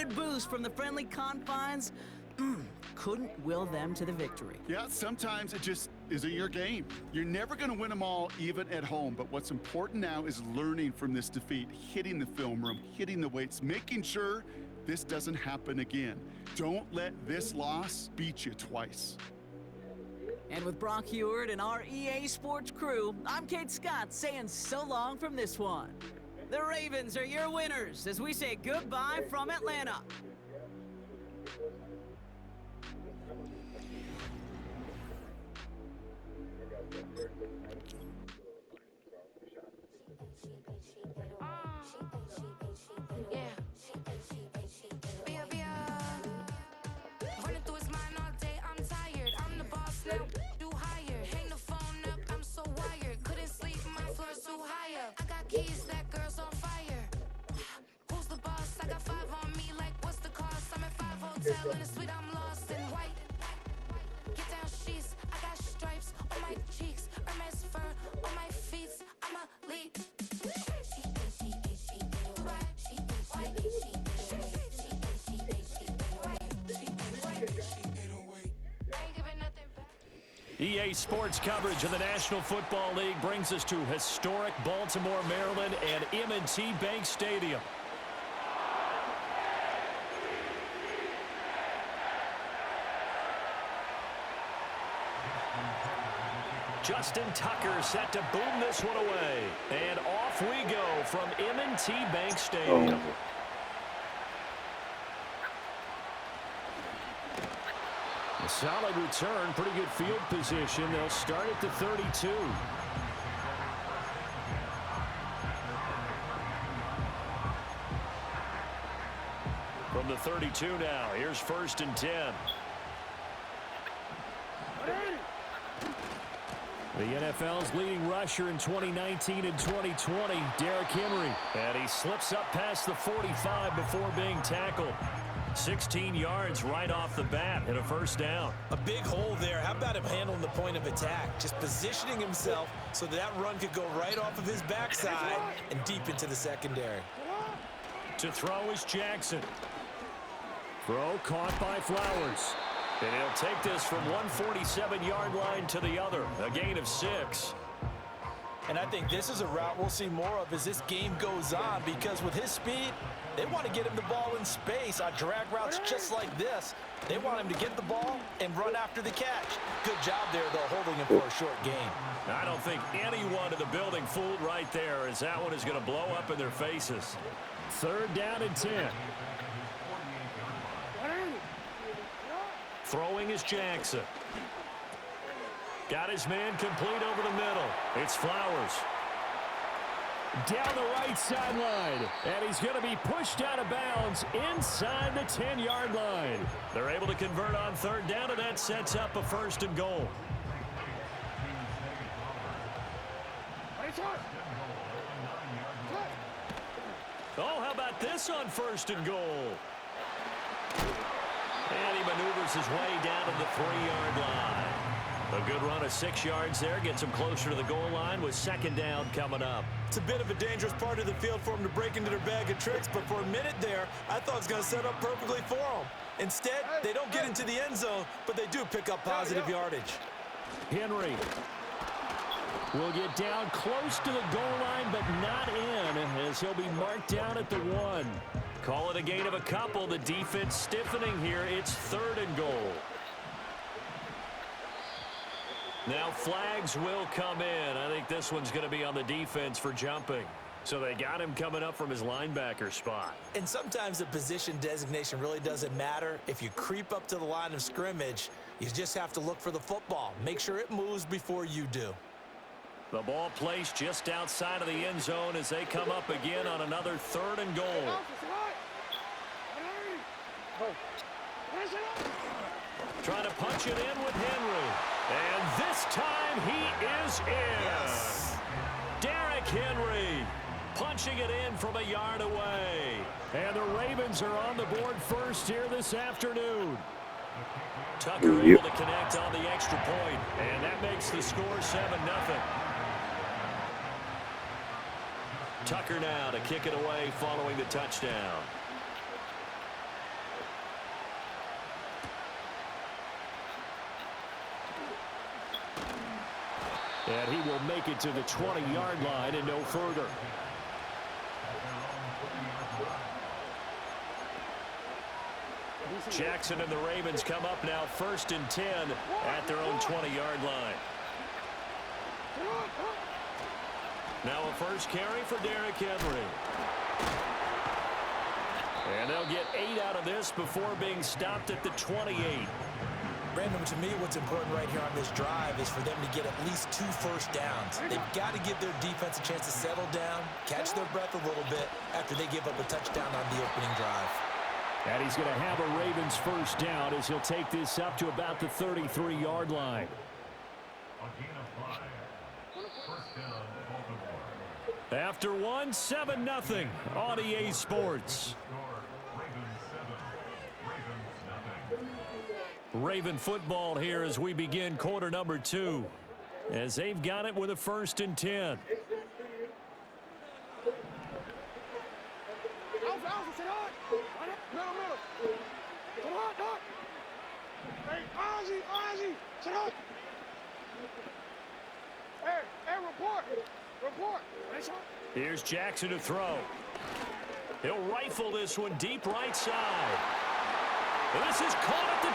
added boost from the friendly confines couldn't will them to the victory. Yeah, sometimes it just isn't your game. You're never going to win them all, even at home. But what's important now is learning from this defeat, hitting the film room, hitting the weights, making sure this doesn't happen again. Don't let this loss beat you twice. And with Brock Heward and our EA Sports crew, I'm Kate Scott saying so long from this one. The Ravens are your winners as we say goodbye from Atlanta. In the suite, I'm lost in white. Get down sheets, I got stripes on my cheeks, Hermes fur on my feet. I'm a lead. EA Sports coverage of the National Football League brings us to historic Baltimore, Maryland, and M&T Bank Stadium. Justin Tucker set to boom this one away. And off we go from M&T Bank Stadium. A solid return, pretty good field position. They'll start at the 32. From the 32 now, here's 1st and 10. The NFL's leading rusher in 2019 and 2020, Derrick Henry. And he slips up past the 45 before being tackled. 16 yards right off the bat and a 1st down. A big hole there. How about him handling the point of attack? Just positioning himself so that run could go right off of his backside and deep into the secondary. To throw is Jackson. Throw caught by Flowers. And he'll take this from 147-yard line to the other. A gain of 6. And I think this is a route we'll see more of as this game goes on, because with his speed, they want to get him the ball in space on drag routes just like this. They want him to get the ball and run after the catch. Good job there, though, holding him for a short gain. I don't think anyone in the building fooled right there, as that one is going to blow up in their faces. 3rd down and 10. Throwing is Jackson. Got his man complete over the middle. It's Flowers. Down the right sideline. And he's going to be pushed out of bounds inside the 10-yard line. They're able to convert on 3rd down, and that sets up a 1st and goal. Oh, how about this on 1st and goal? And he maneuvers his way down to the 3-yard line. A good run of 6 yards there. Gets him closer to the goal line with 2nd down coming up. It's a bit of a dangerous part of the field for him to break into their bag of tricks, but for a minute there, I thought it was going to set up perfectly for him. Instead, they don't get into the end zone, but they do pick up positive yardage. Henry will get down close to the goal line, but not in, as he'll be marked down at the 1. Call it a gain of a couple. The defense stiffening here. It's 3rd and goal. Now flags will come in. I think this one's going to be on the defense for jumping. So they got him coming up from his linebacker spot. And sometimes the position designation really doesn't matter. If you creep up to the line of scrimmage, you just have to look for the football. Make sure it moves before you do. The ball placed just outside of the end zone as they come up again on another 3rd and goal. Trying to punch it in with Henry. And this time he is in. Yes. Derrick Henry punching it in from a yard away. And the Ravens are on the board first here this afternoon. Tucker able to connect on the extra point, and that makes the score 7-0. Tucker now to kick it away following the touchdown. And he will make it to the 20-yard line and no further. Jackson and the Ravens come up now 1st and 10 at their own 20-yard line. Now a first carry for Derrick Henry. And they'll get 8 out of this before being stopped at the 28. Brandon, to me, what's important right here on this drive is for them to get at least 2 first downs. They've got to give their defense a chance to settle down, catch their breath a little bit after they give up a touchdown on the opening drive. And he's going to have a Ravens first down as he'll take this up to about the 33-yard line. After 7-0 on EA Sports. Raven football here as we begin quarter number 2. As they've got it with a 1st and 10. Here's Jackson to throw. He'll rifle this one deep right side. This is caught at the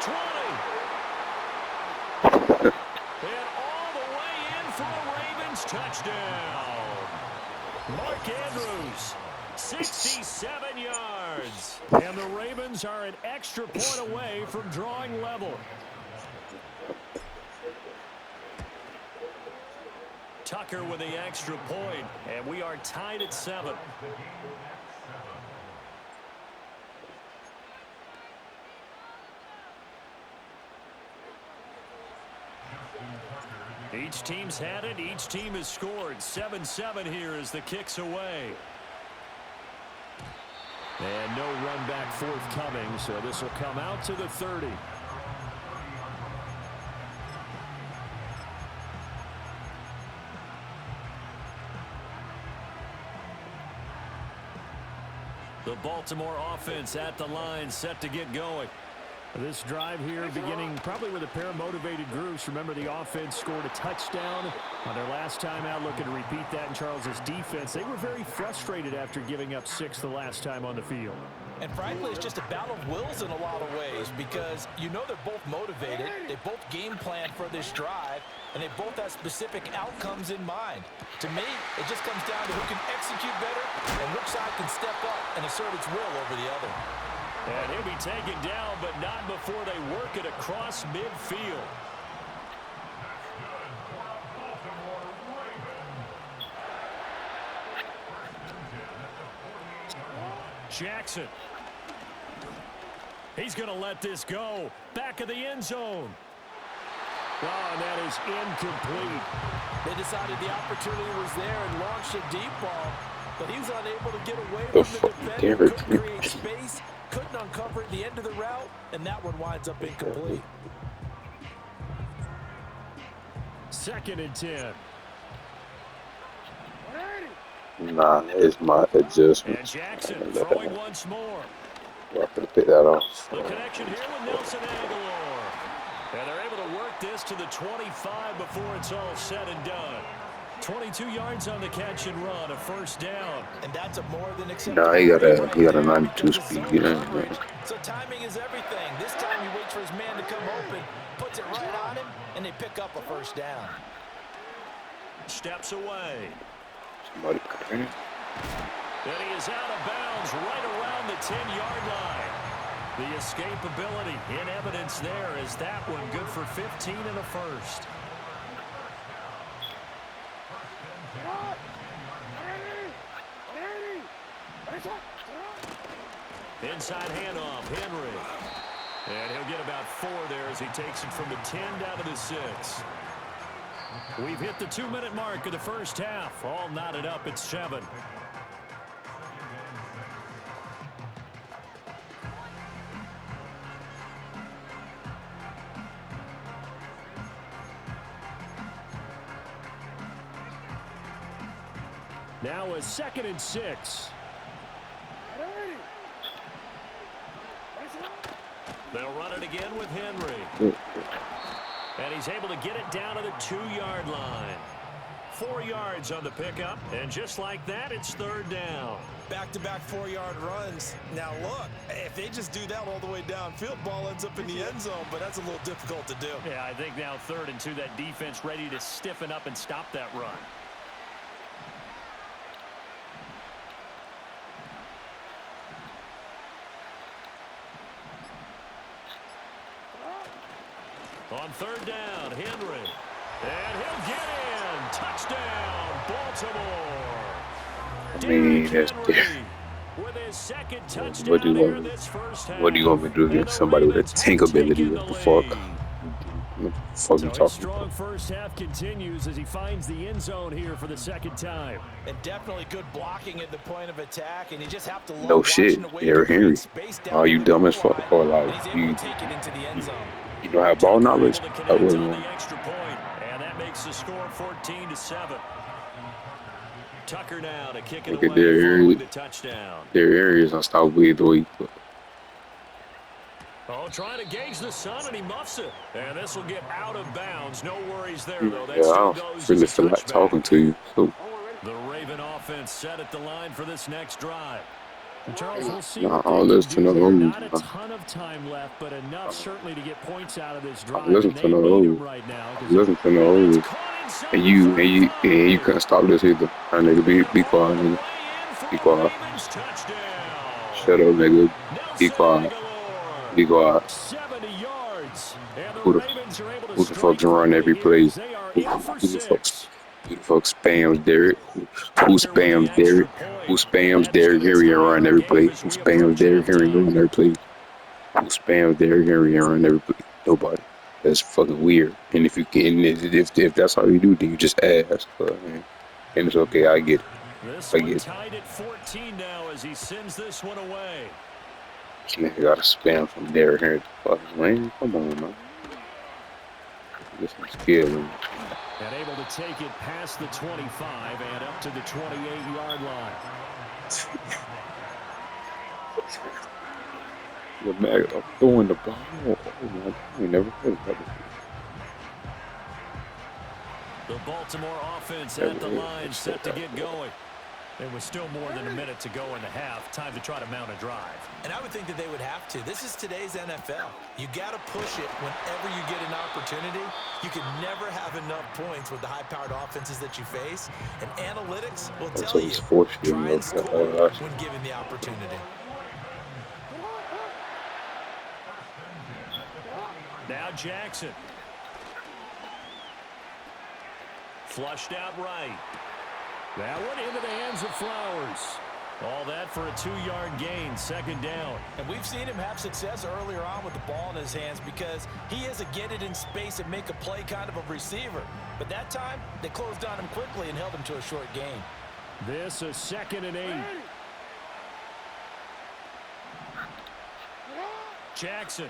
20. And all the way in for a Ravens touchdown. Mark Andrews, 67 yards. And the Ravens are an extra point away from drawing level. Tucker with the extra point, and we are tied at 7. Each team's had it. Each team has scored. 7-7 here as the kick's away. And no run back forthcoming, so this will come out to the 30. The Baltimore offense at the line, set to get going. This drive here beginning probably with a pair of motivated groups. Remember, the offense scored a touchdown on their last time out, looking to repeat that in Charles's defense. They were very frustrated after giving up 6 the last time on the field. And frankly, it's just a battle of wills in a lot of ways because you know they're both motivated, they both game plan for this drive, and they both have specific outcomes in mind. To me, it just comes down to who can execute better and which side can step up and assert its will over the other. And he'll be taken down, but not before they work it across midfield. Jackson. He's going to let this go. Back of the end zone. Oh, and that is incomplete. They decided the opportunity was there and launched a deep ball, but he was unable to get away from the defender. Couldn't create space, couldn't uncover at the end of the route, and that one winds up incomplete. 2nd and 10. Nah, it's my adjustment. And Jackson throwing once more. I could have picked that off. The connection here with Nelson Aguilar. And they're able to work this to the 25 before it's all said and done. 22 yards on the catch and run, a first down. And that's a more than acceptable. Nah, he got a 92 speed. You know, so timing is everything. This time he waits for his man to come open, puts it right on him, and they pick up a first down. Steps away. Somebody cutting it. And he is out of bounds right around the 10-yard line. The escapability in evidence there as that one good for 15 and a first. Inside handoff, Henry. And he'll get about 4 there as he takes it from the 10 down to the 6. We've hit the 2-minute mark of the first half. All knotted up at 7. Now a 2nd and 6. They'll run it again with Henry. And he's able to get it down to the 2-yard line. 4 yards on the pickup. And just like that, it's 3rd down. Back-to-back 4-yard runs. Now, look, if they just do that all the way downfield, ball ends up in the end zone, but that's a little difficult to do. Yeah, I think now 3rd and 2, that defense ready to stiffen up and stop that run. On 3rd down, Henry. And he'll get in. Touchdown, Baltimore. I mean, that's With his second what touchdown do here this first half. what do you want me to do against somebody with a tank ability? What the fuck? What the fuck you So his talking strong about? first half continues as he finds the end zone here for the 2nd time. And definitely good blocking at the point of attack, and you just have to love No shit, watching the way Derrick he Henry. creates space down Are you the dumb goal as fuck? line, Or and like he's able you to take it into the end zone. don't have ball knowledge? Able to I connect wouldn't on know. the extra point, and that makes the score 14-7. Tucker now to kick it Look at away their following area. the touchdown. Their areas unstoppable either way. Oh, trying to gauge the sun, and he muffs it. And this will get out of bounds. No worries there, though. That Yeah, I still don't goes really as a feel like touchback. talking to you. So, The Raven offense set at the line for this next drive. And Charles, we'll see nah, what I don't they listen can to do no here. rules. Not a ton of time left, but enough certainly to get points out of this I drive. don't listen And to they no need 'em rules. right now. I listen to no And rules. that's caught inside And the you 35. couldn't stop this either. That nigga, be quiet, All the nigga. way in for Be a quiet. Ravens touchdown. Shut up, nigga. Be Nelson quiet. Aguilar, Be quiet. 70 yards. And the Who the Ravens are able to who the strike fuck's run quickly every here play? as they are in for Who the fuck? 6. Who the fuck spams Derrick? Who Tucker with spams the extra Derrick? point. Who spams That is Derrick gonna Henry and tie run the every game play? as Who we spams approach Derrick Henry and halftime. run every play? Who spams Derrick Henry and run every play? Nobody. That's fucking weird. And if you can, if that's all you do, then you just ask. But, man, and it's okay. I get it. This I one get it. tied at 14 now as he sends this one away. This nigga got a spam from Derrick Henry. Fucking man, come on, man. This is scared me. And able to take it past the 25 and up to the 28-yard line. The bag of throwing the ball. Oh my God, we never heard of that before. The Baltimore offense at the line set to get going. There was still more than a minute to go in the half. Time to try to mount a drive. And I would think that they would have to. This is today's NFL. You got to push it whenever you get an opportunity. You can never have enough points with the high-powered offenses that you face. And analytics will That's tell what you, it's for. try and score when given the opportunity. Now Jackson. Flushed out right. That one into the hands of Flowers. All that for a 2-yard gain, 2nd down. And we've seen him have success earlier on with the ball in his hands because he is a get it in space and make a play kind of a receiver. But that time, they closed on him quickly and held him to a short gain. This a 2nd and 8. Jackson.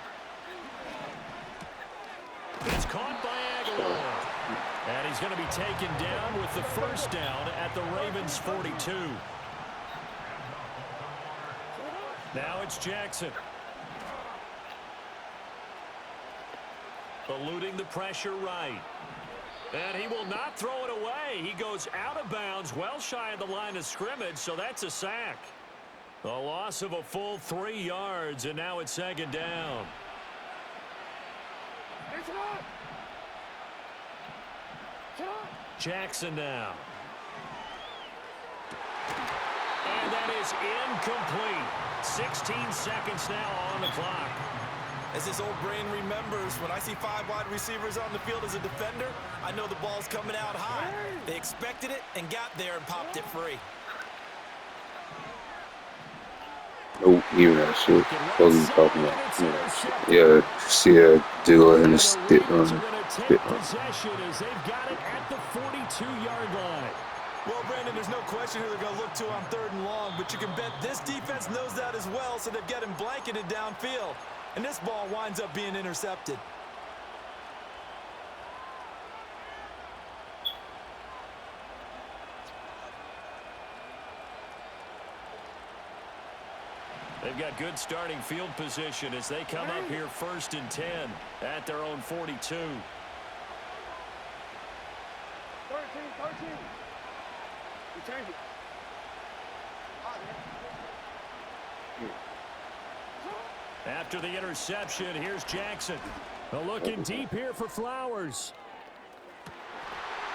It's caught by Aguilar. And he's going to be taken down with the first down at the Ravens' 42. Now it's Jackson. Eluding the pressure right. And he will not throw it away. He goes out of bounds, well shy of the line of scrimmage, so that's a sack. A loss of a full 3 yards, and now it's 2nd down. Jackson now. And that is incomplete. 16 seconds now on the clock. As this old brain remembers, when I see 5 wide receivers on the field as a defender, I know the ball's coming out high. They expected it and got there and popped it free. Nope, even that shit. What are you talking about? Yeah, see a jiggle in the stick on. Possession as they've got it at the 42-yard line. Well, Brandon, there's no question who they're going to look to on 3rd and long, but you can bet this defense knows that as well, so they've got him blanketed downfield. And this ball winds up being intercepted. They've got good starting field position as they come up here 1st and 10 at their own 42. 13. After the interception, here's Jackson. Looking deep here for Flowers.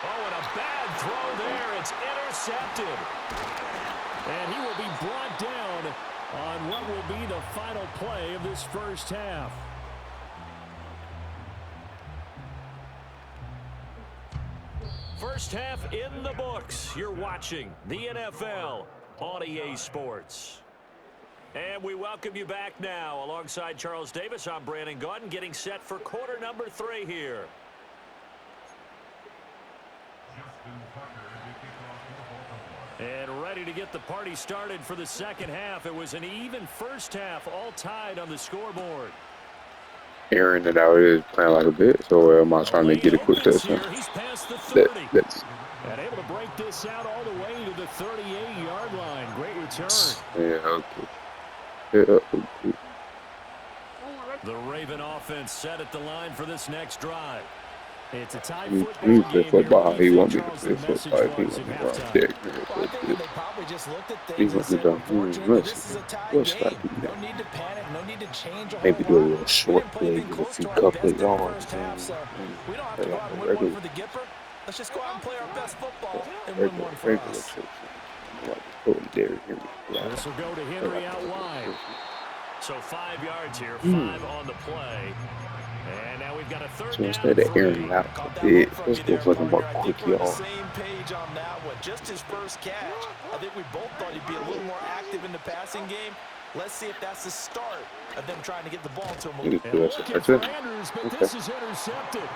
Oh, and a bad throw there. It's intercepted. And he will be brought down on what will be the final play of this first half. First half in the books. You're watching the NFL on EA Sports. And we welcome you back now. Alongside Charles Davis, I'm Brandon Gaudin, getting set for quarter number 3 here. And ready to get the party started for the second half. It was an even first half, all tied on the scoreboard. Aaron and out is playing like a bit, so am I trying to get a quick touchdown? He's past the 30. And able to break this out all the way to the 38-yard line. Great return. Yeah, okay. Yeah, okay. The Raven offense set at the line for this next drive. It's a tie He football play game football. here. He want me to Charles, play the message football. He was want me at to run halftime. dick. Well, I think they probably just looked at He things and want me said, to unfortunately, this is a listen. tie What's game. that? No need to panic. No need to change a whole Maybe do a lot. little We short didn't play play, anything get a close few to our couple best in the yards. first half, so we don't have to Play go like out and a win one regular, for the Gipper. Let's just go out and play our best football and win regular, one for regular us. church. Like totally Derrick Henry. This will go to Henry out wide. So 5 yards here, 5 on the play. And now we've got a third So down instead of airing out a bit, let's go for the more quick We're on the yards. same page on that one. Just his first catch. I think we both thought he'd be a little more active in the passing game. Let's see if that's the start of them trying to get the ball to him. He just And do that looking shit. for That's it. Andrews, but Okay. this is intercepted.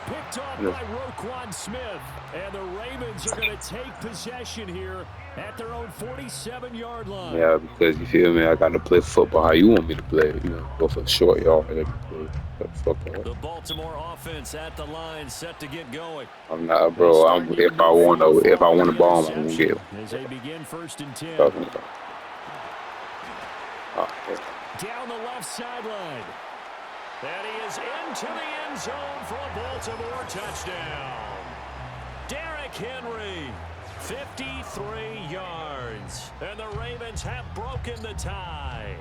Picked off by Roquan Smith. And the Ravens are going to take possession here at their own 47-yard line. Yeah, because you feel me, I got to play football how you want me to play. You know, go for the short yard. Fuck that. The Baltimore offense at the line, set to get going. I'm not, bro. If I want the ball, I'm gonna get it. As they begin 1st and 10. Talking about. Oh, yeah. Down the left sideline. And he is into the end zone for a Baltimore touchdown. Derrick Henry, 53 yards. And the Ravens have broken the tie.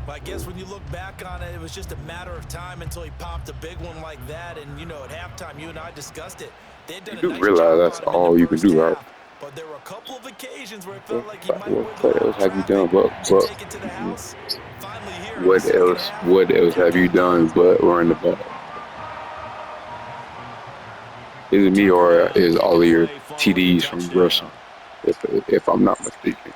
I guess when you look back on it, it was just a matter of time until he popped a big one like that. And, you know, at halftime, you and I discussed it. They'd done You a do nice realize job that's on him in all the you can first do, right? half. But there were a couple of occasions where it felt like he might What else have you done but take it to the house. Finally here in the what second else half, have you done but run the ball? Is it me or is all of your TDs from Russell? If I'm not mistaken.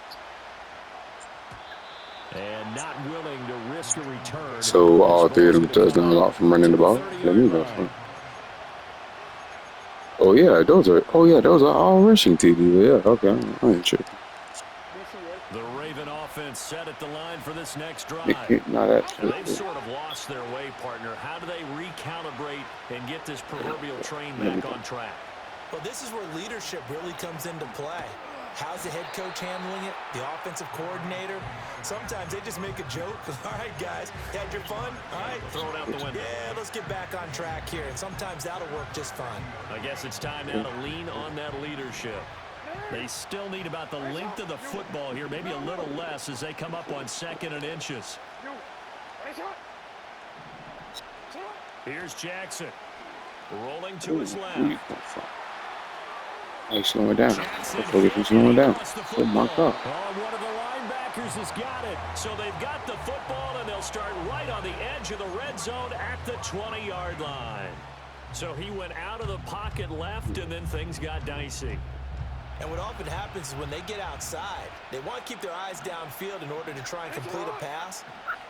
And not willing to risk a return. So all 3 of them touchdowns off from running the ball. Let me know. Oh yeah, those are all rushing TDs. Yeah, okay, I ain't sure. The Raven offense set at the line for this next drive. Not that. And they've sort of lost their way, partner. How do they recalibrate and get this proverbial train back on track? Well, this is where leadership really comes into play. How's the head coach handling it? The offensive coordinator? Sometimes they just make a joke. All right, guys, you had your fun? All right. Throw it out the window. Yeah, let's get back on track here. And sometimes that'll work just fine. I guess it's time now to lean on that leadership. They still need about the length of the football here, maybe a little less as they come up on 2nd and inches. Here's Jackson. Rolling to his left. Hey, slow it down. Hopefully he's slowing down. Oh my God. Oh, one of the linebackers has got it. So they've got the football, and they'll start right on the edge of the red zone at the 20-yard line. So he went out of the pocket left, and then things got dicey. And what often happens is when they get outside, they want to keep their eyes downfield in order to try and complete a pass.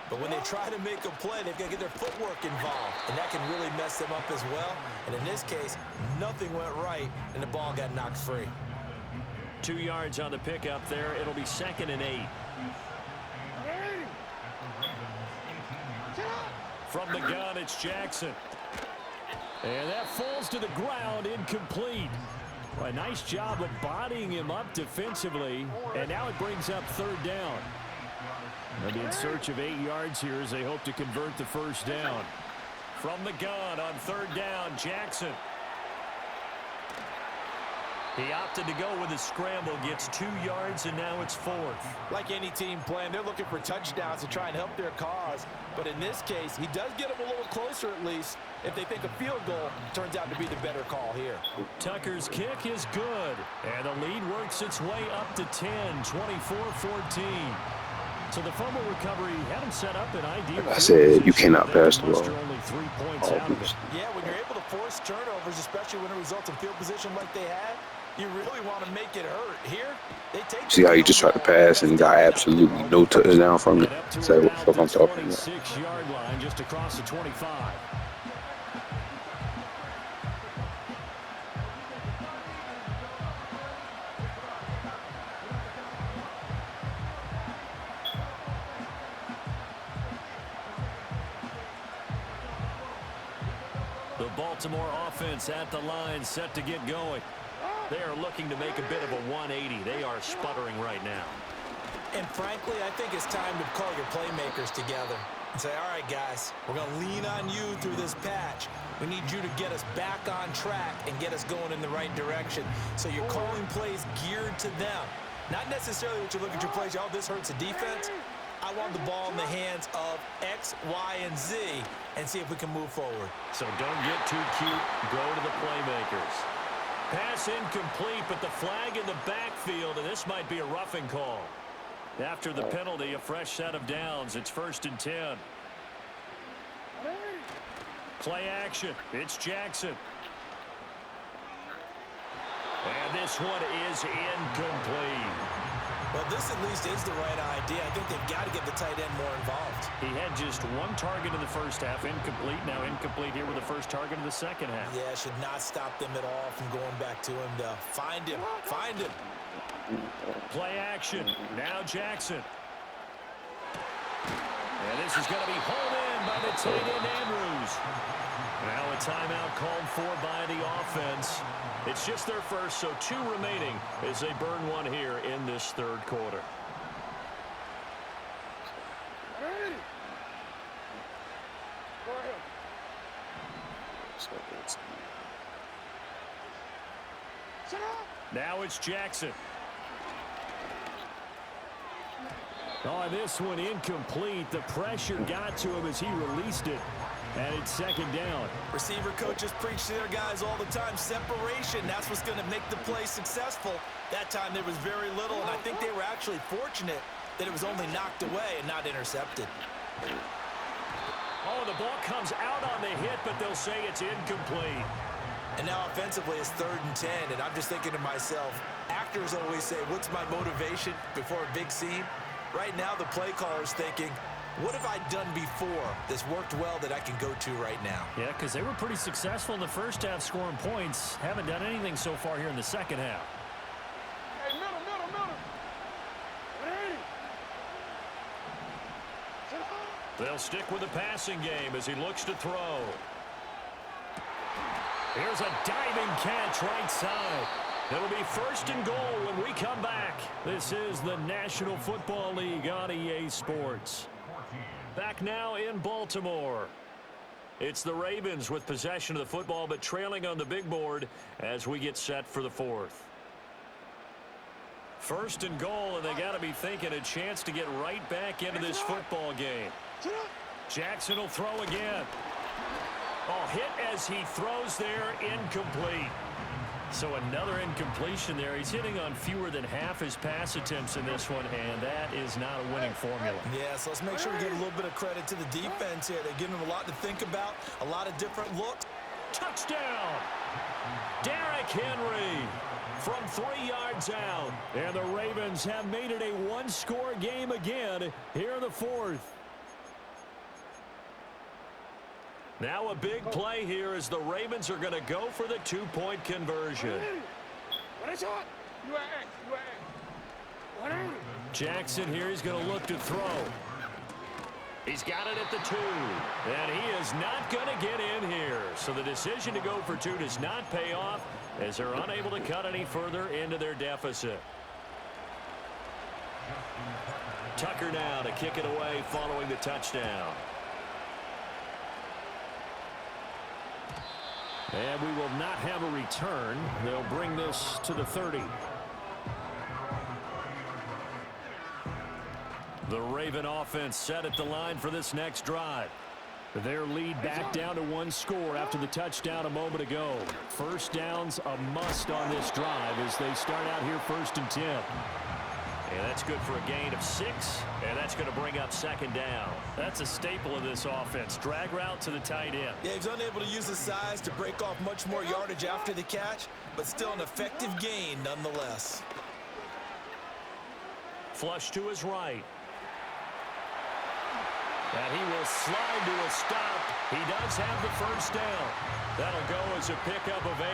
But when they try to make a play, they've got to get their footwork involved. And that can really mess them up as well. And in this case, nothing went right, and the ball got knocked free. 2 yards on the pickup there. It'll be 2nd and 8. From the gun, it's Jackson. And that falls to the ground, incomplete. A nice job of bodying him up defensively. And now it brings up 3rd down. They'll be in search of 8 yards here as they hope to convert the first down. From the gun on 3rd down, Jackson. He opted to go with a scramble, gets 2 yards, and now it's 4th. Like any team playing, they're looking for touchdowns to try and help their cause. But in this case, he does get them a little closer at least. If they think a field goal turns out to be the better call here. Tucker's kick is good, and the lead works its way up to 10, 24-14. So the fumble recovery had him set up in ideal. Like I said, you cannot pass the ball. Only 3 points out of it. Yeah, when you're able to force turnovers, especially when it results in field position like they had, you really want to make it hurt. Here, they take. See how he just tried to pass and got absolutely no touchdown from it? Say what the fuck I'm talking about. 26-yard line just across the 25. The Baltimore offense at the line, set to get going. They are looking to make a bit of a 180. They are sputtering right now. And frankly, I think it's time to call your playmakers together and say, all right, guys, we're going to lean on you through this patch. We need you to get us back on track and get us going in the right direction. So you're calling plays geared to them. Not necessarily what you look at your plays, oh, this hurts the defense. I want the ball in the hands of X, Y, and Z and see if we can move forward. So don't get too cute. Go to the playmakers. Pass incomplete, but the flag in the backfield, and this might be a roughing call. After the penalty, a fresh set of downs. It's 1st and 10. Play action. It's Jackson. And this one is incomplete. Well, this at least is the right idea. I think they've got to get the tight end more involved. He had just 1 target in the first half, incomplete. Now incomplete here with the first target in the second half. Yeah, should not stop them at all from going back to him to find him. Find him. Play action. Now Jackson. And this is going to be hauled in by the tight end Andrews. Now a timeout called for by the offense. It's just their first, so 2 remaining as they burn 1 here in this 3rd quarter. Now it's Jackson. Oh, this one incomplete. The pressure got to him as he released it. And it's 2nd down. Receiver coaches preach to their guys all the time. Separation, that's what's going to make the play successful. That time there was very little, and I think they were actually fortunate that it was only knocked away and not intercepted. Oh, the ball comes out on the hit, but they'll say it's incomplete. And now offensively it's 3rd and 10, and I'm just thinking to myself, actors always say, what's my motivation before a big scene? Right now the play caller's thinking, what have I done before that's worked well that I can go to right now? Yeah, because they were pretty successful in the first half scoring points. Haven't done anything so far here in the second half. Hey, middle. They'll stick with the passing game as he looks to throw. Here's a diving catch right side. It'll be 1st and goal when we come back. This is the National Football League on EA Sports. Back now in Baltimore. It's the Ravens with possession of the football, but trailing on the big board as we get set for the 4th. 1st and goal, and they got to be thinking a chance to get right back into this football game. Jackson will throw again. Oh, hit as he throws there, incomplete. So another incompletion there. He's hitting on fewer than half his pass attempts in this one, and that is not a winning formula. Yeah, so let's make sure we give a little bit of credit to the defense here. They're giving them a lot to think about, a lot of different looks. Touchdown! Derrick Henry from 3 yards out. And the Ravens have made it a 1-score game again here in the 4th. Now a big play here as the Ravens are going to go for the 2-point conversion. Jackson here, he's going to look to throw. He's got it at the 2. And he is not going to get in here. So the decision to go for 2 does not pay off as they're unable to cut any further into their deficit. Tucker now to kick it away following the touchdown. And we will not have a return. They'll bring this to the 30. The Raven offense set at the line for this next drive. Their lead back down to 1 score after the touchdown a moment ago. First down's a must on this drive as they start out here 1st and 10. And that's good for a gain of 6, and that's going to bring up 2nd down. That's a staple of this offense. Drag route to the tight end. Yeah, he's unable to use his size to break off much more yardage after the catch, but still an effective gain nonetheless. Flush to his right. And he will slide to a stop. He does have the first down. That'll go as a pickup of 8.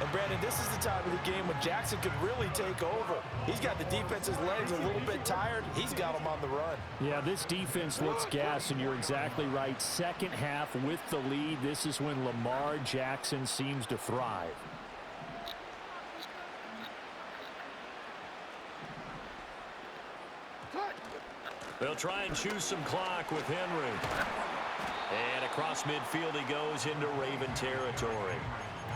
And Brandon, this is the time of the game when Jackson could really take over. He's got the defense's legs a little bit tired. He's got them on the run. Yeah, this defense looks gassed, and you're exactly right. Second half with the lead, this is when Lamar Jackson seems to thrive. They'll try and choose some clock with Henry. And across midfield he goes into Raven territory.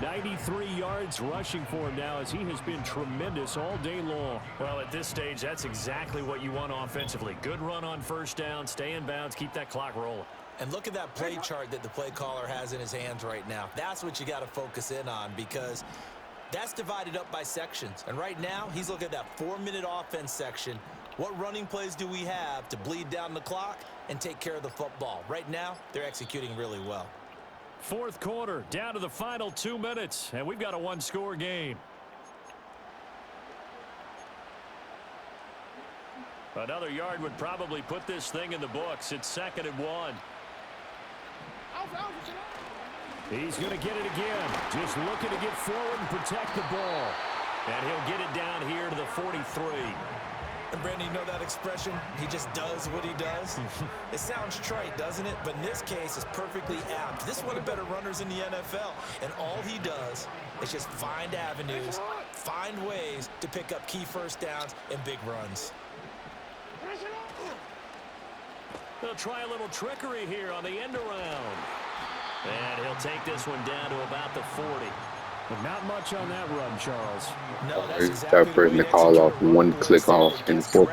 93 yards rushing for him now as he has been tremendous all day long. Well, at this stage, that's exactly what you want offensively. Good run on first down, stay in bounds, keep that clock rolling. And look at that play chart that the play caller has in his hands right now. That's what you got to focus in on because that's divided up by sections. And right now, he's looking at that 4-minute offense section. What running plays do we have to bleed down the clock and take care of the football? Right now, they're executing really well. 4th quarter, down to the final 2 minutes, and we've got a 1-score game. Another yard would probably put this thing in the books. It's 2nd and 1. He's going to get it again. Just looking to get forward and protect the ball. And he'll get it down here to the 43. And Brandon, you know that expression? He just does what he does. It sounds trite, doesn't it? But in this case, it's perfectly apt. This is one of the better runners in the NFL. And all he does is just find avenues, find ways to pick up key first downs and big runs. They'll try a little trickery here on the end around. And he'll take this one down to about the 40. But not much on that run, Charles. No, that's That exactly person to call off one click off in the 4th.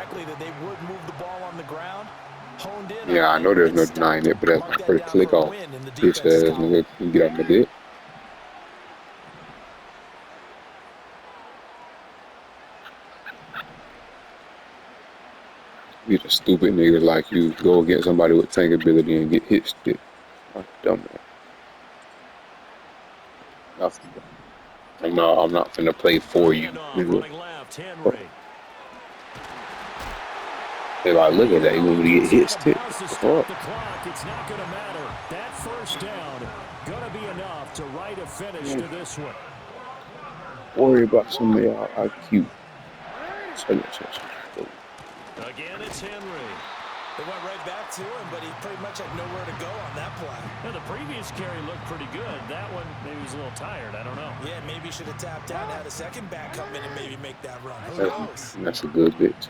Yeah, I know there's no denying it, but that's my first click off. Bitch ass nigga, you get off my dick. You just stupid niggas like you go against somebody with tank ability and get hit stick. Like dumb man. I'm not gonna play for you. They're like, look at that, you want me to get hit stick. It's not gonna matter. That first down gonna be enough to write a finish to this one. Worry about somebody IQ. Again, it's Henry. They went right back to him, but he pretty much had nowhere to go on that play. Now, the previous carry looked pretty good. That one, maybe he was a little tired. I don't know. Yeah, maybe he should have tapped out and had a second back come in and maybe make that run. Who knows? That's a good bit.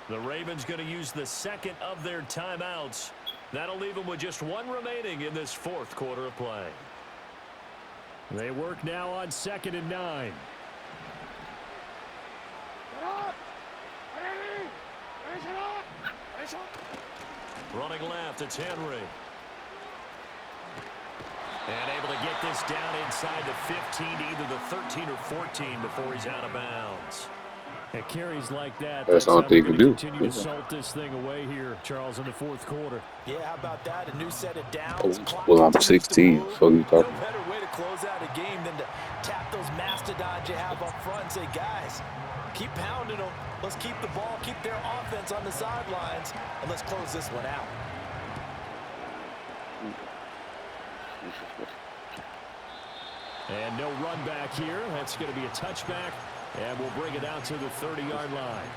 The Ravens going to use the 2nd of their timeouts. That'll leave them with just 1 remaining in this 4th quarter of play. They work now on 2nd and 9. Running left, it's Henry. And able to get this down inside the 15 to either the 13 or 14 before he's out of bounds. At carries like that, that's all they can do. Continue to salt this thing away here, Charles, in the 4th quarter. Yeah, how about that? A new set of downs. Well, I'm 16, so you talking. No better way to close out a game than to tap those mastodons you have up front and say, guys, keep pounding them. Let's keep the ball, keep their offense on the sidelines, and let's close this one out. And no run back here. That's going to be a touchback, and we'll bring it out to the 30-yard line.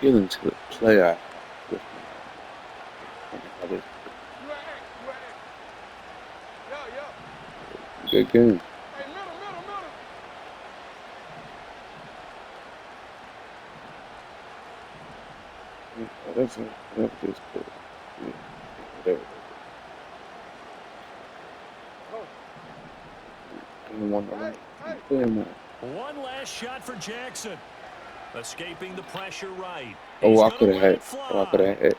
Get into the playoff. Good game. Hey, middle. Whatever this book. Yeah, whatever. One last shot for Jackson. Escaping the pressure right. Oh, I He's could gonna have let had. it fly. Oh, I could have had.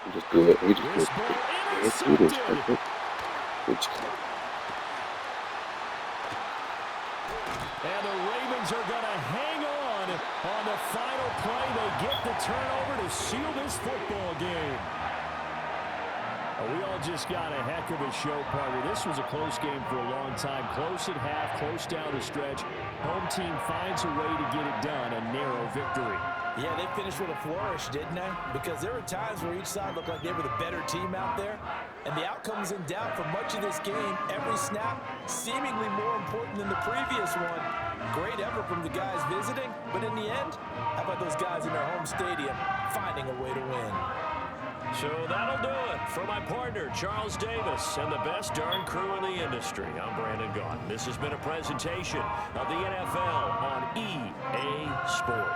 We just do it. We just do This it. ball Let's do this. intercepted. Good job. And the Ravens are going to hang on the final play. They get the turnover to seal this football game. We all just got a heck of a show, partner. This was a close game for a long time. Close at half, close down the stretch. Home team finds a way to get it done. A narrow victory. Yeah, they finished with a flourish, didn't they? Because there were times where each side looked like they were the better team out there. And the outcome was in doubt for much of this game. Every snap seemingly more important than the previous one. Great effort from the guys visiting. But in the end, how about those guys in their home stadium finding a way to win? So that'll do it for my partner, Charles Davis, and the best darn crew in the industry. I'm Brandon Gaughan. This has been a presentation of the NFL on EA Sport.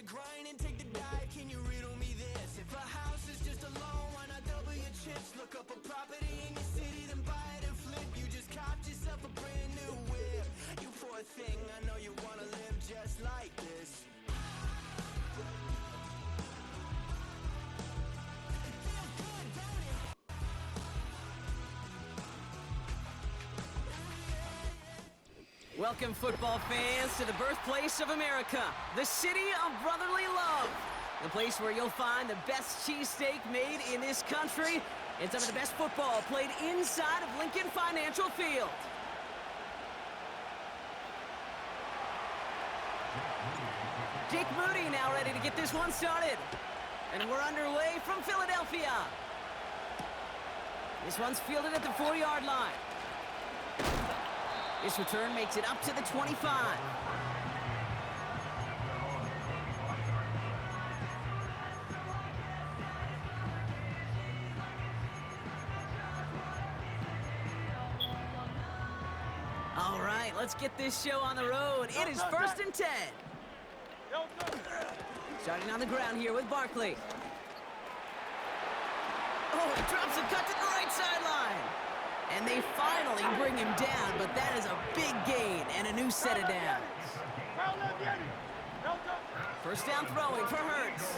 Grind and take the dive, can you riddle me this? If a house is just a loan, why not double your chips? Look up a property in your city, then buy it and flip. You just copped yourself a brand new whip. You poor thing, I know you wanna live just like this. Welcome, football fans, to the birthplace of America, the city of brotherly love. The place where you'll find the best cheesesteak made in this country and some of the best football played inside of Lincoln Financial Field. Jake Moody now ready to get this one started. And we're underway from Philadelphia. This one's fielded at the 4-yard line. This return makes it up to the 25. All right, let's get this show on the road. It is 1st and 10. Starting on the ground here with Barkley. Oh, he drops a cut to the right sideline. And they finally bring him down, but that is a big gain and a new set of downs. First down throwing for Hurts.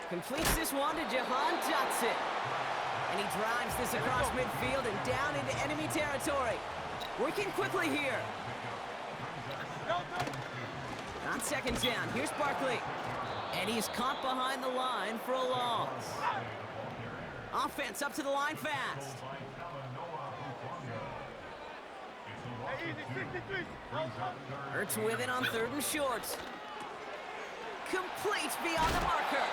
Completes this one to Jahan Dotson. And he drives this across midfield and down into enemy territory. Working quickly here. On 2nd down, here's Barkley. And he's caught behind the line for a loss. Offense up to the line fast. Hurts with it on 3rd and short. Complete beyond the marker.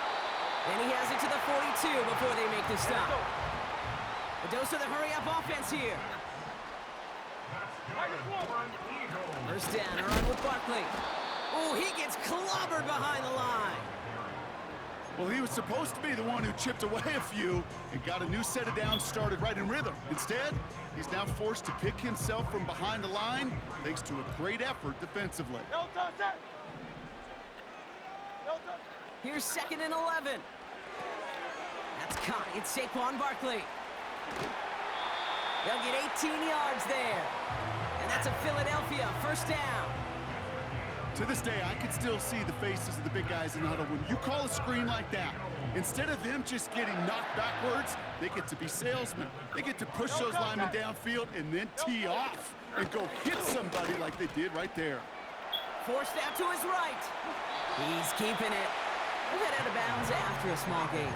And he has it to the 42 before they make the stop. A dose of the hurry-up offense here. First down, a run with Barkley. Oh, he gets clobbered behind the line. Well, he was supposed to be the one who chipped away a few and got a new set of downs started right in rhythm. Instead, he's now forced to pick himself from behind the line thanks to a great effort defensively. Here's 2nd and 11. That's caught. It's Saquon Barkley. They'll get 18 yards there. And that's a Philadelphia first down. To this day, I can still see the faces of the big guys in the huddle. When you call a screen like that, instead of them just getting knocked backwards, they get to be salesmen. They get to push those linemen downfield and then tee off and go hit somebody like they did right there. Forced out to his right. He's keeping it. He'll head out of bounds after a small gain.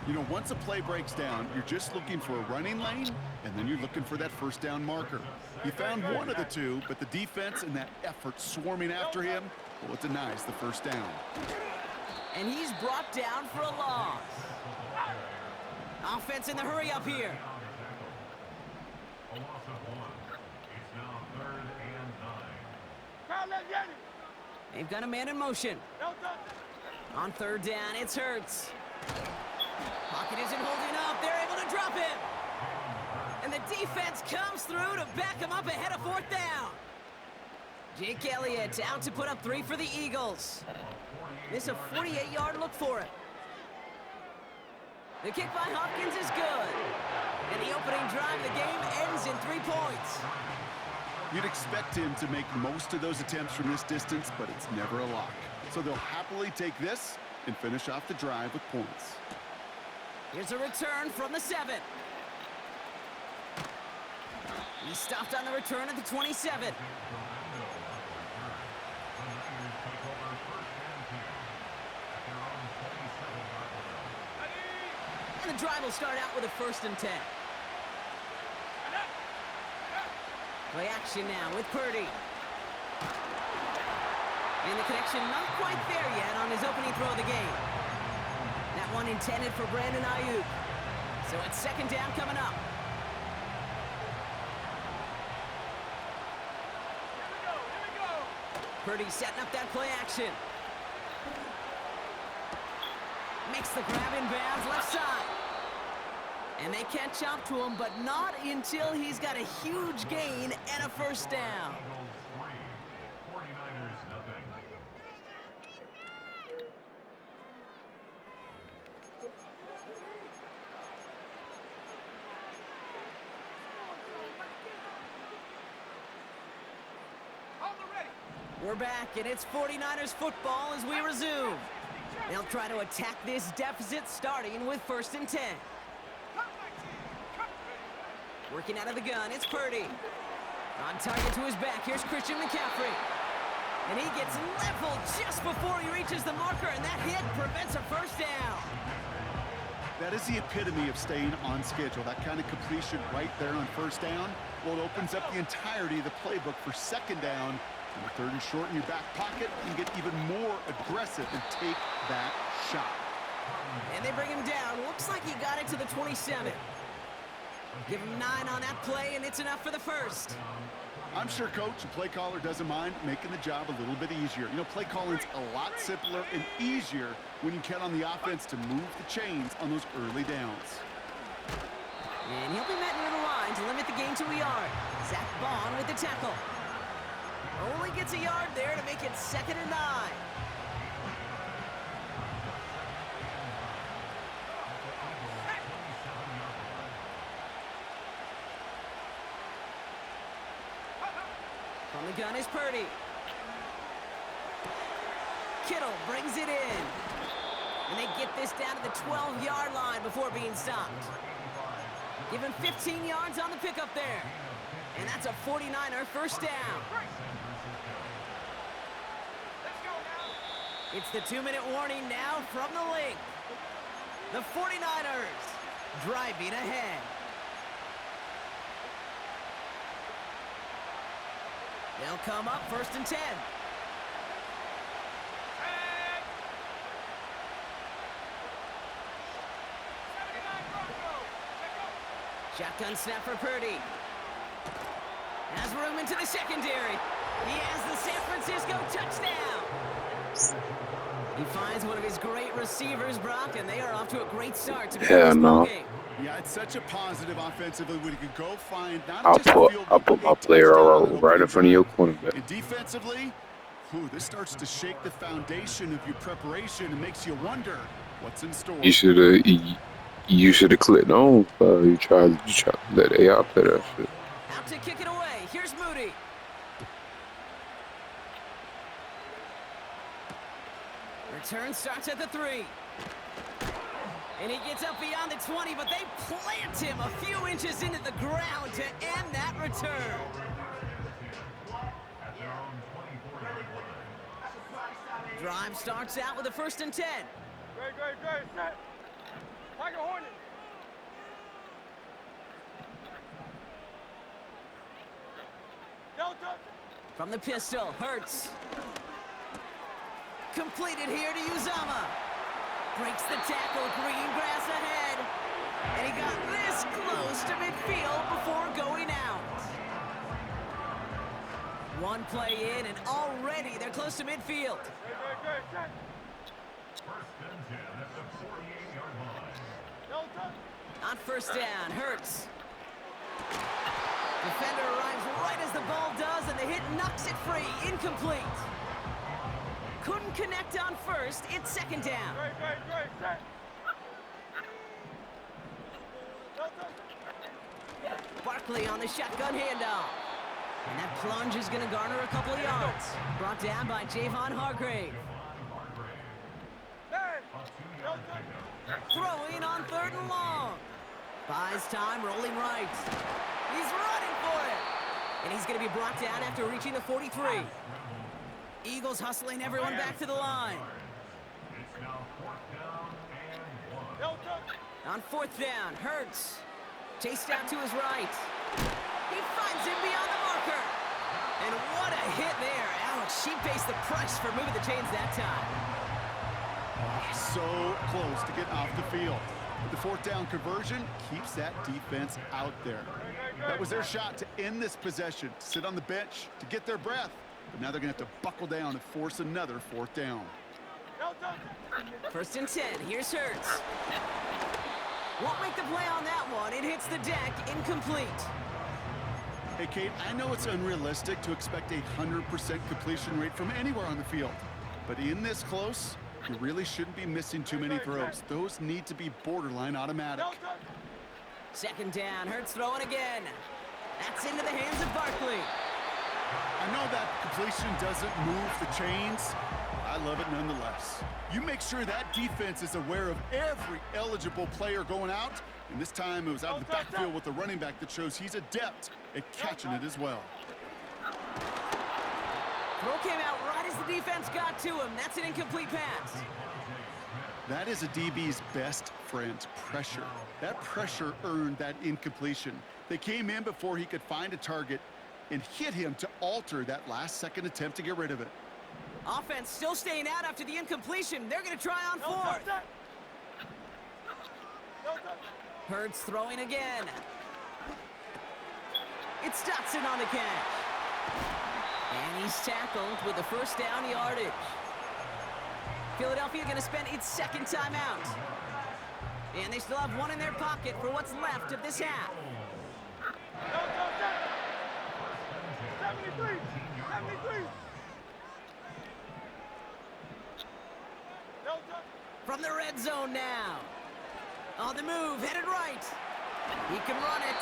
You know, once a play breaks down, you're just looking for a running lane, and then you're looking for that first down marker. He found one of the two, but the defense and that effort swarming after him, well, it denies the first down. And he's brought down for a loss. Offense in the hurry up here. They've got a man in motion. On third down, it's Hurts. Pocket isn't holding up. They're able to drop him. And the defense comes through to back him up ahead of fourth down. Jake Elliott out to put up 3 for the Eagles. This is a 48-yard look for it. The kick by Hopkins is good. And the opening drive of the game ends in 3 points. You'd expect him to make most of those attempts from this distance, but it's never a lock. So they'll happily take this and finish off the drive with points. Here's a return from the 7. He stopped on the return at the 27. And the drive will start out with a 1st and 10. Play action now with Purdy. And the connection not quite there yet on his opening throw of the game. That one intended for Brandon Ayuk. So it's 2nd down coming up. Purdy setting up that play action. Makes the grab in bounds left side. And they catch up to him, but not until he's got a huge gain and a 1st down. We're back, and it's 49ers football as we resume. They'll try to attack this deficit starting with 1st and 10. Working out of the gun, it's Purdy. On target to his back, here's Christian McCaffrey. And he gets leveled just before he reaches the marker, and that hit prevents a 1st down. That is the epitome of staying on schedule. That kind of completion right there on 1st down. Well, it opens up the entirety of the playbook for 2nd down. And 3rd and short in your back pocket, you can get even more aggressive and take that shot. And they bring him down. Looks like he got it to the 27. Give him 9 on that play, and it's enough for the 1st. I'm sure coach and play caller doesn't mind making the job a little bit easier. You know, play calling's a lot simpler and easier when you count on the offense to move the chains on those early downs. And he'll be met near the line to limit the gain to a yard. Zach Bond with the tackle. Only gets a yard there to make it 2nd and 9. From the gun is Purdy. Kittle brings it in. And they get this down to the 12-yard line before being stopped. Give him 15 yards on the pickup there. And that's a 49er 1st down. It's the 2-minute warning now from the link. The 49ers driving ahead. They'll come up 1st and 10. Shotgun snap for Purdy. Has room into the secondary. He has the San Francisco touchdown. He finds one of his great receivers, Brock, and they are off to a great start to begin this ball game. Yeah, it's such a positive offensively when you can go find not I'll just a field goal, put but my a player touchdown right in front of your cornerback. And defensively, this starts to shake the foundation of your preparation and makes you wonder what's in store. You should have clicked on. You tried to let AI play that shit. Out to kick it away. Here's Moody. Return starts at the 3. And he gets up beyond the 20, but they plant him a few inches into the ground to end that return. Drive starts out with a 1st and 10. Tiger Hornet. Delta. From the pistol, Hurts. Completed here to Uzama. Breaks the tackle, green grass ahead. And he got this close to midfield before going out. One play in, and already they're close to midfield. Good. Check. Delta. On first down, Hurts. Defender arrives right as the ball does, and the hit knocks it free. Incomplete. Couldn't connect on first. It's second down. Great. Check. Delta. Barkley on the shotgun handoff. And that plunge is going to garner a couple of yards. Brought down by Javon Hargrave. Hey. Delta. Throwing on third and long. Buys time, rolling right. He's running for it. And he's going to be brought down after reaching the 43. Eagles hustling everyone back to the line. Delta. On fourth down, Hurts. Chased out to his right. He finds him beyond the marker. And what a hit there. Alex, she pays the price for moving the chains that time. So close to get off the field. But the fourth down conversion keeps that defense out there. That was their shot to end this possession, to sit on the bench, to get their breath. But now they're going to have to buckle down and force another fourth down. Delta. First and 10, here's Hurts. Won't make the play on that one. It hits the deck, incomplete. Hey, Kate, I know it's unrealistic to expect a 100% completion rate from anywhere on the field. But in this close, you really shouldn't be missing too many throws. Those need to be borderline automatic. Delta. Second down, Hurts throwing again. That's into the hands of Barkley. I know that completion doesn't move the chains. I love it nonetheless. You make sure that defense is aware of every eligible player going out. And this time it was out of the backfield with the running back that shows he's adept at catching it as well. Throw came out right as the defense got to him. That's an incomplete pass. That is a DB's best friend, pressure. That pressure earned that incompletion. They came in before he could find a target and hit him to alter that last-second attempt to get rid of it. Offense still staying out after the incompletion. They're going to try on fourth. Hurts throwing again. It's Dotson on the catch. And he's tackled with the first down yardage. Philadelphia going to spend its second timeout. And they still have one in their pocket for what's left of this half. 73. Delta. From the red zone now. On the move, headed right. He can run it.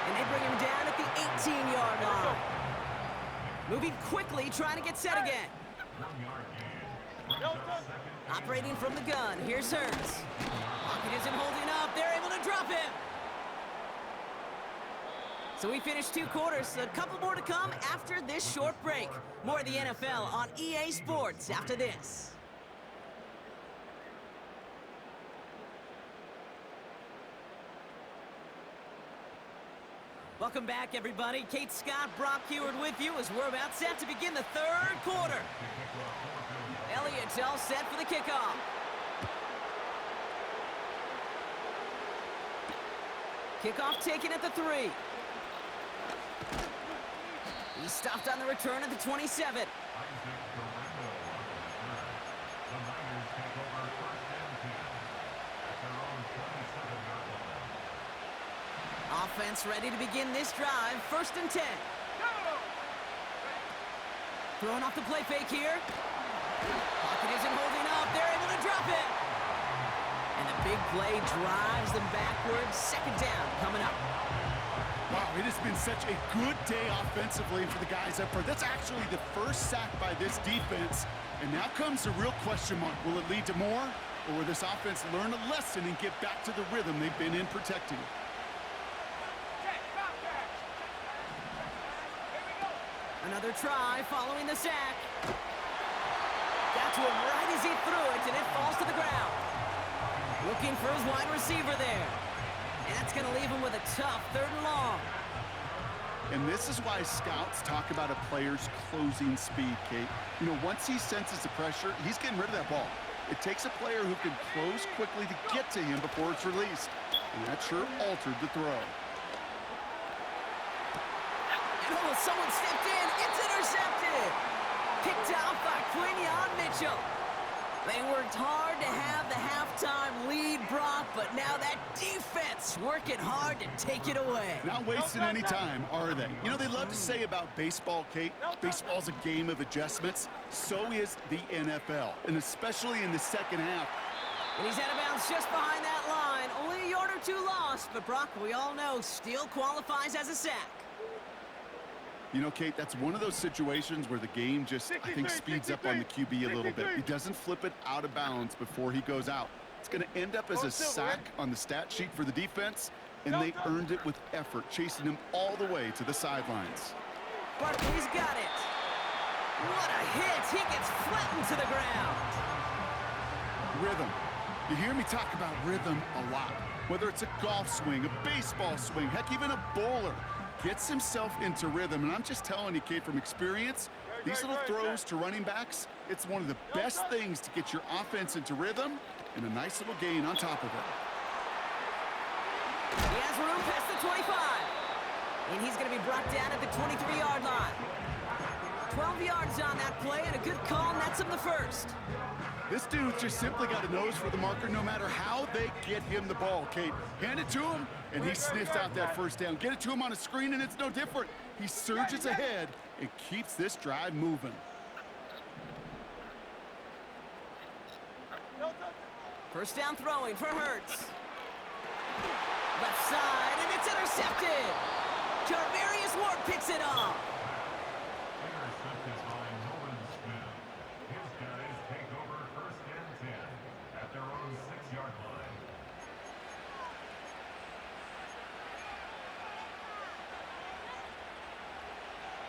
And they bring him down at the 18-yard line. Moving quickly, trying to get set again. Delta. Operating from the gun, here's Hurts. Pocket isn't holding up, they're able to drop him. So we finished 2 quarters, a couple more to come after this short break. More of the NFL on EA Sports after this. Welcome back, everybody. Kate Scott, Brock Heward with you as we're about set to begin the third quarter. Elliott's all set for the kickoff. Kickoff taken at the 3. He stopped on the return at the 27. Offense ready to begin this drive. First and 10. Throwing off the play fake here. Pocket isn't holding up. They're able to drop it. And the big play drives them backwards. Second down coming up. Wow, it has been such a good day offensively for the guys up front. That's actually the first sack by this defense. And now comes the real question mark. Will it lead to more? Or will this offense learn a lesson and get back to the rhythm they've been in protecting? Another try following the sack. Got to him right as he threw it, and it falls to the ground. Looking for his wide receiver there. And that's going to leave him with a tough 3rd and long. And this is why scouts talk about a player's closing speed, Kate. You know, once he senses the pressure, he's getting rid of that ball. It takes a player who can close quickly to get to him before it's released. And that sure altered the throw. And oh, someone stepped in. It's intercepted. Picked out by Quinion Mitchell. They worked hard to have the halftime lead, Brock, but now that defense working hard to take it away. Not wasting any time, are they? You know, they love to say about baseball, Kate, baseball's a game of adjustments. So is the NFL, and especially in the second half. And he's out of bounds just behind that line. Only a yard or 2 lost, but Brock, we all know, still qualifies as a sack. You know, Kate, that's one of those situations where the game just, I think, speeds up on the QB a little bit. He doesn't flip it out of bounds before he goes out. It's going to end up as a sack on the stat sheet for the defense, and they earned it with effort, chasing him all the way to the sidelines. Barkley's got it. What a hit. He gets flattened to the ground. Rhythm. You hear me talk about rhythm a lot. Whether it's a golf swing, a baseball swing, heck, even a bowler. Gets himself into rhythm, and I'm just telling you, Kate, from experience, these little throws to running backs, it's one of the best things to get your offense into rhythm and a nice little gain on top of it. He has room past the 25, and he's going to be brought down at the 23-yard line. 12 yards on that play, and a good call nets him the first. This dude just simply got a nose for the marker no matter how they get him the ball, Kate. Hand it to him, and he sniffs out that first down. Get it to him on a screen, and it's no different. He surges ahead and keeps this drive moving. First down throwing for Hurts. Left side, and it's intercepted. Jarvarius Ward picks it off.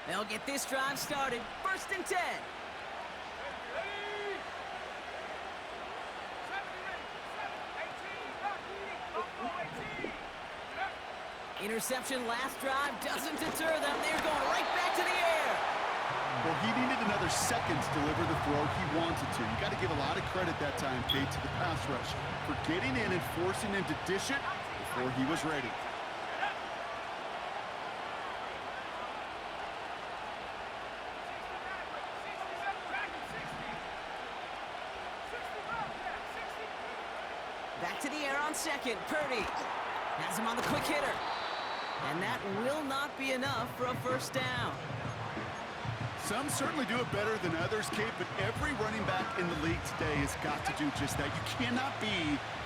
They'll get this drive started. 1st and 10. Interception last drive doesn't deter them. They're going right back to the air. Well, he needed another second to deliver the throw he wanted to. You got to give a lot of credit that time, Kate, to the pass rush for getting in and forcing him to dish it before he was ready. Back to the air on second. Purdy has him on the quick hitter. And that will not be enough for a first down. Some certainly do it better than others, Kate, but every running back in the league today has got to do just that. You cannot be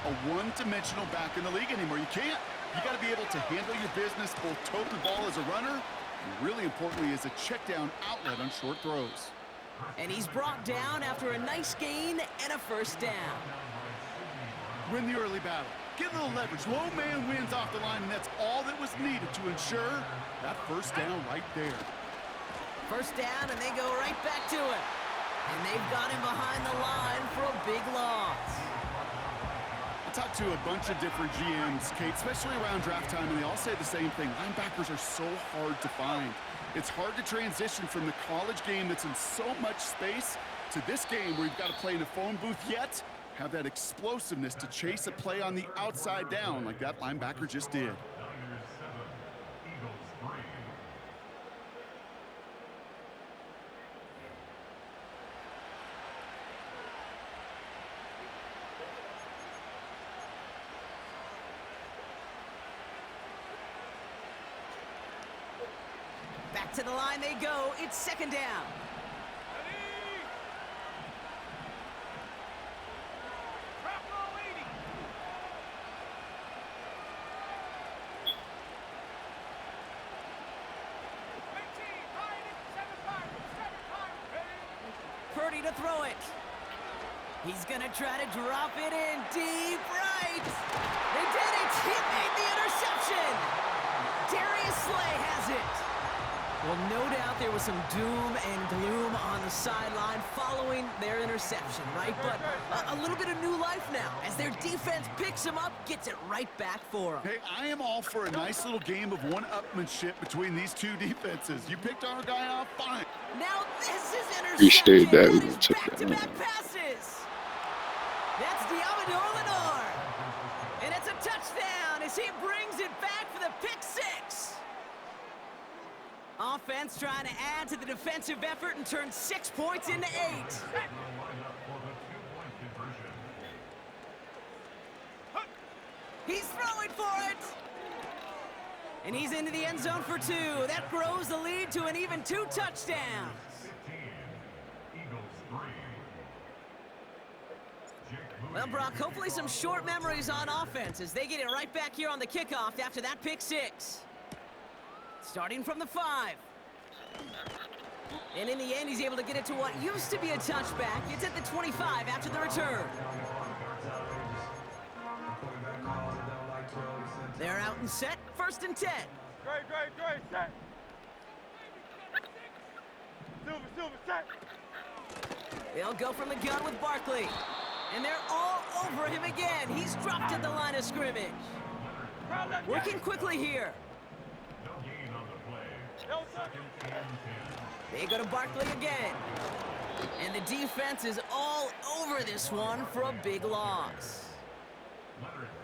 a one-dimensional back in the league anymore. You can't. You got to be able to handle your business, both tote the ball as a runner, and really importantly as a check-down outlet on short throws. And he's brought down after a nice gain and a first down. Win the early battle. Get a little leverage. Low man wins off the line, and that's all that was needed to ensure that first down right there. First down, and they go right back to it. And they've got him behind the line for a big loss. I talked to a bunch of different GMs, Kate, especially around draft time, and they all say the same thing. Linebackers are so hard to find. It's hard to transition from the college game that's in so much space to this game where you've got to play in a phone booth, yet have that explosiveness to chase a play on the outside down like that linebacker just did. Back to the line they go. It's 2nd down. Purdy to throw it. He's going to try to drop it in deep right. They did it. He made the interception. Darius Slay has it. Well, no doubt there was some doom and gloom on the sideline following their interception, right? But a little bit of new life now as their defense picks him up, gets it right back for them. Hey, I am all for a nice little game of one-upmanship between these two defenses. You picked our guy off, fine. Now this is Appreciate intercepted. that. That We is gonna check that back-to-back out. passes. That's Diamador Lenore. And it's a touchdown as he brings it back for the pick six. Offense trying to add to the defensive effort and turn 6 points into 8. He's throwing for it. And he's into the end zone for 2. That grows the lead to an even 2 touchdowns. Well, Brock, hopefully some short memories on offense as they get it right back here on the kickoff after that pick 6. Starting from the 5. And in the end, he's able to get it to what used to be a touchback. It's at the 25 after the return. They're out and set. 1st and 10. Great, set. Silver, set. They'll go from the gun with Barkley. And they're all over him again. He's dropped at the line of scrimmage. Working quickly here. They go to Barkley again. And the defense is all over this one for a big loss.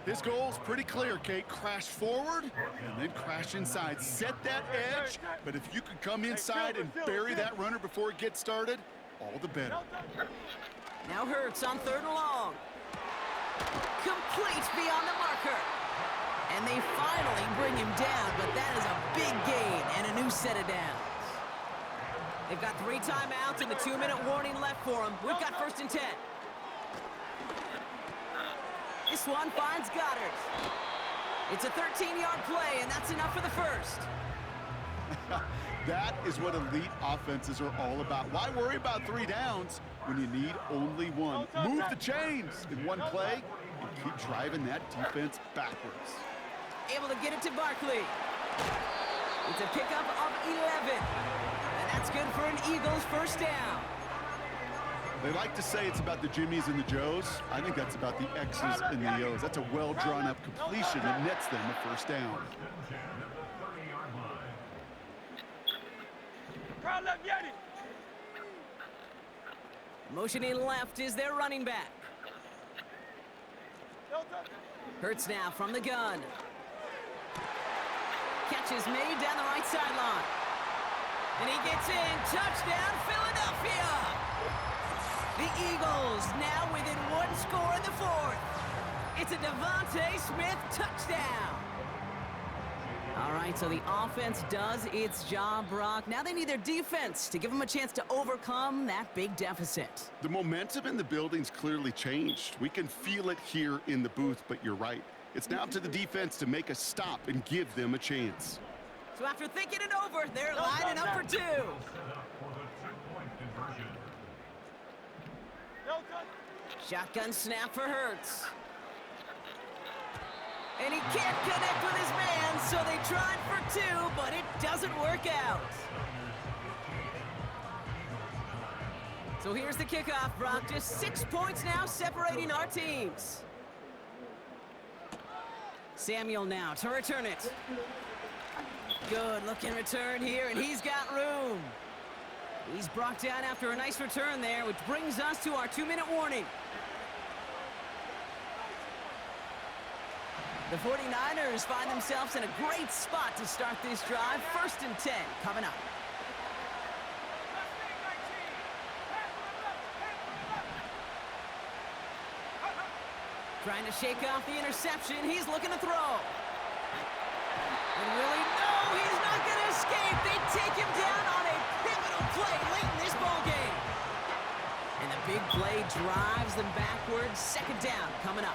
His goal's pretty clear, Kate. Crash forward and then crash inside. Set that edge, but if you could come inside and bury that runner before it gets started, all the better. Now Hurts on 3rd and long. Complete beyond the marker. And they finally bring him down, but that is a big gain and a new set of downs. They've got 3 timeouts and the 2-minute warning left for them. We've got 1st and 10. This one finds Goddard. It's a 13-yard play, and that's enough for the 1st. That is what elite offenses are all about. Why worry about 3 downs when you need only 1? Move the chains in one play and keep driving that defense backwards. Able to get it to Barkley. It's a pickup of 11. And that's good for an Eagles 1st down. They like to say it's about the Jimmies and the Joes. I think that's about the X's and the O's. That's a well-drawn-up completion that nets them a 1st down. Motioning left is their running back. Hurts now from the gun. Catch is made down the right sideline. And he gets in. Touchdown, Philadelphia! The Eagles now within 1 score in the 4th. It's a Devontae Smith touchdown. All right, so the offense does its job, Brock. Now they need their defense to give them a chance to overcome that big deficit. The momentum in the building's clearly changed. We can feel it here in the booth, but you're right. It's now up to the defense to make a stop and give them a chance. So after thinking it over, they're lining up for 2. Shotgun snap for Hurts. And he can't connect with his man, so they tried for 2, but it doesn't work out. So here's the kickoff, Brock. Just 6 points now separating our teams. Samuel now to return it. Good looking return here, and he's got room. He's brought down after a nice return there, which brings us to our 2-minute warning. The 49ers find themselves in a great spot to start this drive. 1st and 10 coming up. Trying to shake off the interception. He's looking to throw. And really, no, he's not going to escape. They take him down on a pivotal play late in this ball game. And the big play drives them backwards. 2nd down coming up.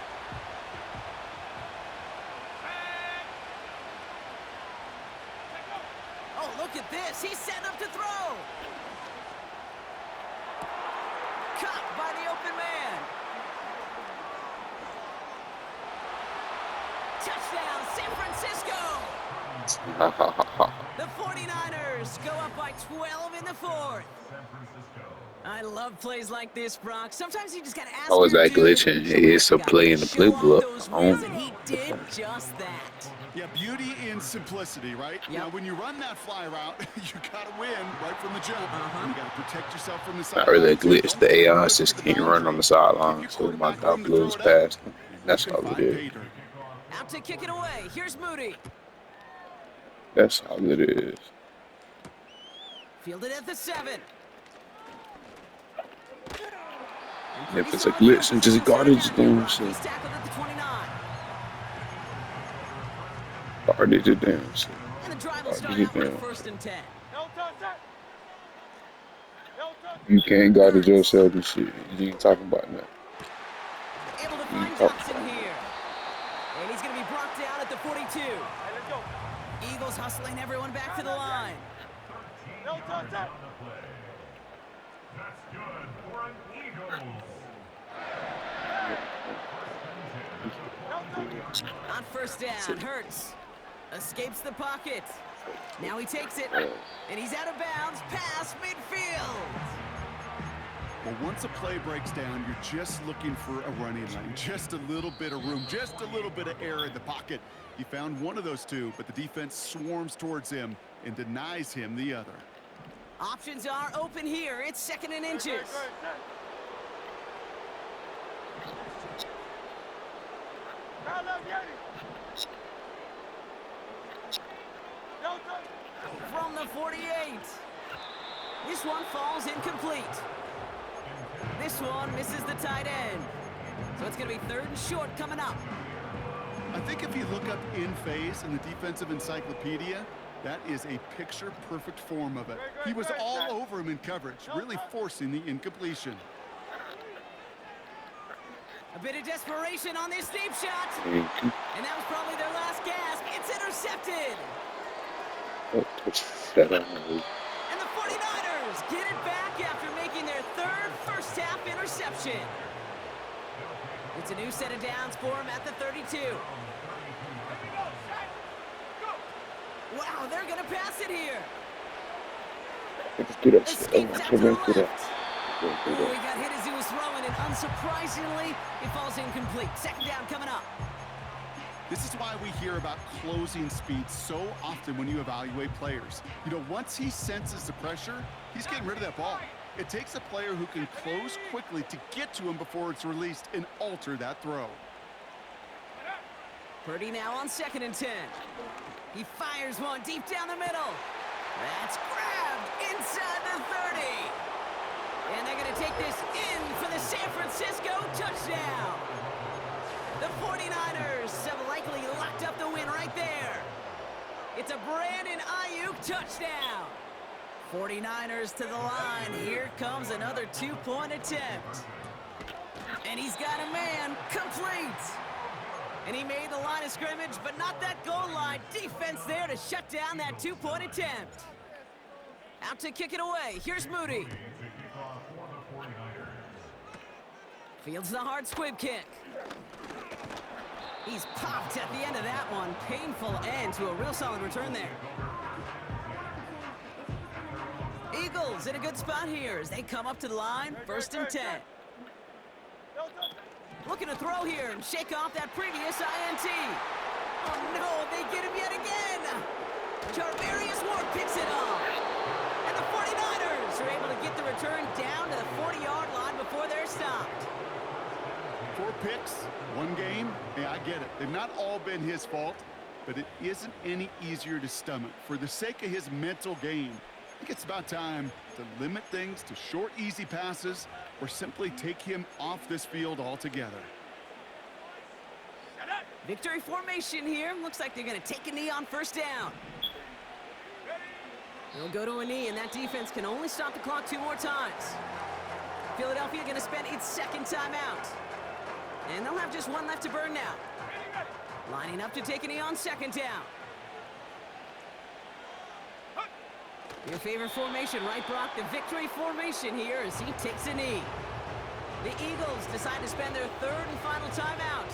Oh, look at this. He's set up to throw. Caught by the open man. Touchdown, San Francisco. The 49ers go up by 12 in the 4th. I love plays like this, Brock. Sometimes you just gotta ask How is your that dude, glitching? show It's a what you play got. in the Show off playbook. those wins, and he did just that. Yeah, beauty in simplicity, right? Now, when you run that fly route, you got to win right from the jump. And you got to protect yourself from the side. Not really a glitch. The AI just can't run on the sideline, so my guy blows past him. That's all it is. Out to kick it away. Here's Moody. That's all it is. Fielded at the 7. If it's a glitch, then just guard it down. So He's tackled at the 29. guard it down. So And the drive will start guard it out with down. 1st and 10. No touch, set. No touch. You can't guard it yourself and shit. You ain't talking about that. Able to You find ain't talking Dotson about here. And he's going to be brought down at the 42. Hey, let's go. Eagles hustling everyone back to the line. No touch, set. On 1st down, Hurts escapes the pocket. Now he takes it, and he's out of bounds past midfield. Well, once a play breaks down, you're just looking for a running lane. Just a little bit of room, just a little bit of air in the pocket. He found one of those two, but the defense swarms towards him and denies him the other. Options are open here. It's 2nd and inches. Great, set. Parallel, Yeti. No touch. From the 48. This one falls incomplete. This one misses the tight end. So it's going to be 3rd and short coming up. I think if you look up in phase in the defensive encyclopedia, that is a picture-perfect form of it. He was all over him in coverage, really forcing the incompletion. A bit of desperation on this deep shot. And And that was probably their last gasp. It's intercepted. touch that on the And the 49ers get it back after making their 3rd first-half interception. It's a new set of downs for him at the 32. Wow, they're going to pass it here. Let's do that shit. Escapes out to the Let's do that. left. Oh, he got hit as he was throwing, and unsurprisingly, it falls incomplete. 2nd down coming up. This is why we hear about closing speed so often when you evaluate players. You know, once he senses the pressure, he's getting rid of that ball. It takes a player who can close quickly to get to him before it's released and alter that throw. Purdy now on 2nd and 10. He fires one deep down the middle. That's grabbed inside the 30. And they're going to take this in for the San Francisco touchdown. The 49ers have likely locked up the win right there. It's a Brandon Ayuk touchdown. 49ers to the line. Here comes another 2-point attempt. And he's got a man complete. And he made the line of scrimmage, but not that goal line. Defense there to shut down that 2-point attempt. Out to kick it away. Here's Moody. Fields the hard squib kick. He's popped at the end of that one. Painful end to a real solid return there. Eagles in a good spot here as they come up to the line. 1st and 10. No touch. Looking to throw here and shake off that previous INT. Oh no, they get him yet again. Charvarius Ward picks it off. And the 49ers are able to get the return down to the 40-yard line before they're stopped. 4 picks, 1 game. Yeah, I get it. They've not all been his fault, but it isn't any easier to stomach. For the sake of his mental game, I think it's about time to limit things to short, easy passes or simply take him off this field altogether. Victory formation here. Looks like they're going to take a knee on 1st down. They'll go to a knee, and that defense can only stop the clock 2 more times. Philadelphia going to spend its 2nd timeout. And they'll have just 1 left to burn now. Lining up to take a knee on 2nd down. Your favorite formation, right, Brock? The victory formation here as he takes a knee. The Eagles decide to spend their 3rd and final timeout.